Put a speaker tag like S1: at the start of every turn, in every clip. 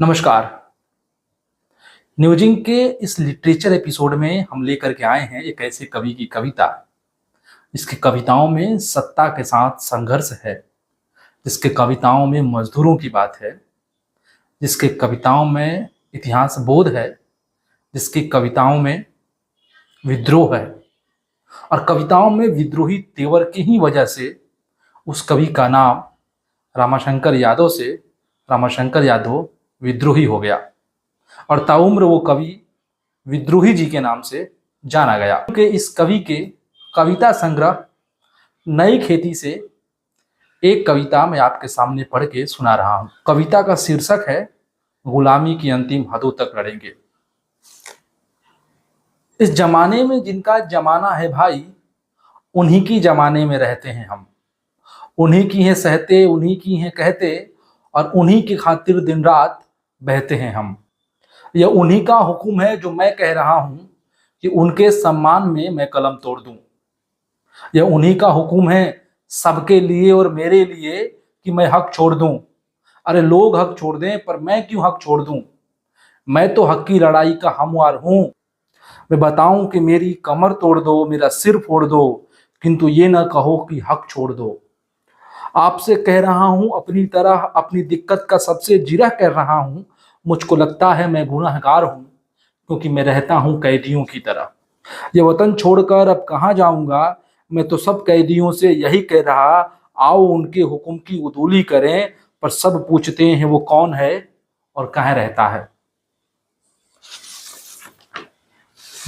S1: नमस्कार। न्यूजिंग के इस लिटरेचर एपिसोड में हम लेकर के आए हैं एक ऐसे कवि की कविता जिसकी कविताओं में सत्ता के साथ संघर्ष है, जिसके कविताओं में मजदूरों की बात है, जिसके कविताओं में इतिहास बोध है, जिसकी कविताओं में विद्रोह है और कविताओं में विद्रोही तेवर की ही वजह से उस कवि का नाम रामाशंकर यादव से रामाशंकर यादव विद्रोही हो गया और ताउम्र वो कवि विद्रोही जी के नाम से जाना गया। कि इस कवि के कविता संग्रह नई खेती से एक कविता मैं आपके सामने पढ़ के सुना रहा हूं। कविता का शीर्षक है गुलामी की अंतिम हदों तक लड़ेंगे। इस जमाने में जिनका जमाना है भाई, उन्हीं की जमाने में रहते हैं हम, उन्हीं की हैं सहते, उन्हीं की हैं कहते और उन्हीं की खातिर दिन रात बहते हैं हम। यह उन्हीं का हुक्म है जो मैं कह रहा हूं कि उनके सम्मान में मैं कलम तोड़ दूं। यह उन्हीं का हुक्म है सबके लिए और मेरे लिए कि मैं हक छोड़ दूं। अरे लोग हक छोड़ दें पर मैं क्यों हक छोड़ दूं? मैं तो हक की लड़ाई का हमवार हूं। मैं बताऊं कि मेरी कमर तोड़ दो, मेरा सिर फोड़ दो, किंतु ये ना कहो कि हक छोड़ दो। आपसे कह रहा हूं अपनी तरह, अपनी दिक्कत का सबसे जिरह कर रहा हूं। मुझको लगता है मैं गुनहगार हूं क्योंकि मैं रहता हूं कैदियों की तरह। ये वतन छोड़कर अब कहाँ जाऊंगा, मैं तो सब कैदियों से यही कह रहा, आओ उनके हुक्म की उदूली करें। पर सब पूछते हैं वो कौन है और कहाँ रहता है।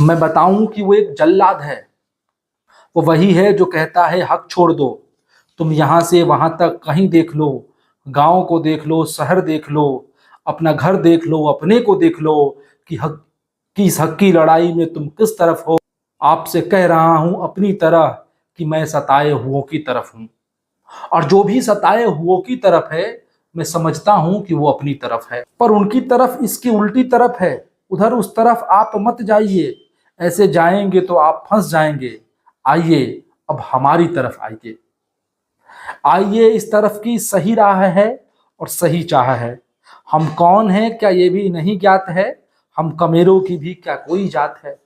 S1: मैं बताऊं कि वो एक जल्लाद है, वो वही है जो कहता है हक छोड़ दो। तुम यहाँ से वहां तक कहीं देख लो, गांव को देख लो, शहर देख लो, अपना घर देख लो, अपने को देख लो कि हक की इस हक की लड़ाई में तुम किस तरफ हो। आपसे कह रहा हूं अपनी तरह कि मैं सताए हुओं की तरफ हूं और जो भी सताए हुओं की तरफ है मैं समझता हूं कि वो अपनी तरफ है, पर उनकी तरफ इसकी उल्टी तरफ है। उधर उस तरफ आप मत जाइए, ऐसे जाएंगे तो आप फंस जाएंगे। आइए अब हमारी तरफ आइए, आइए इस तरफ की सही राह है और सही चाह है। हम कौन हैं क्या ये भी नहीं ज्ञात है, हम कमेरों की भी क्या कोई जात है।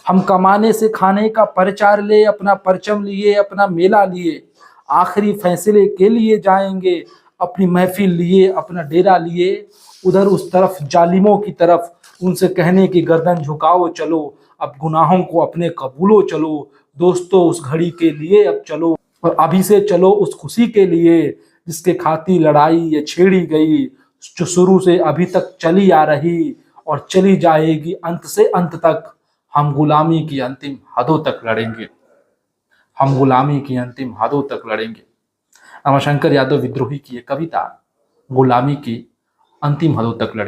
S1: हम कमाने से खाने का प्रचार ले, अपना परचम लिए, अपना मेला लिए, आखिरी फैसले के लिए जाएंगे, अपनी महफिल लिए, अपना डेरा लिए। उधर उस तरफ जालिमों की तरफ उनसे कहने की गर्दन झुकाओ चलो, अब गुनाहों को अपने कबूलो चलो। दोस्तों उस घड़ी के लिए अब चलो और अभी से चलो उस खुशी के लिए जिसके खातिर लड़ाई ये छेड़ी गई, जो शुरू से अभी तक चली आ रही और चली जाएगी अंत से अंत तक। हम गुलामी की अंतिम हदों तक लड़ेंगे, हम गुलामी की अंतिम हदों तक लड़ेंगे। रामाशंकर यादव विद्रोही की ये कविता गुलामी की अंतिम हदों तक लड़ेंगे।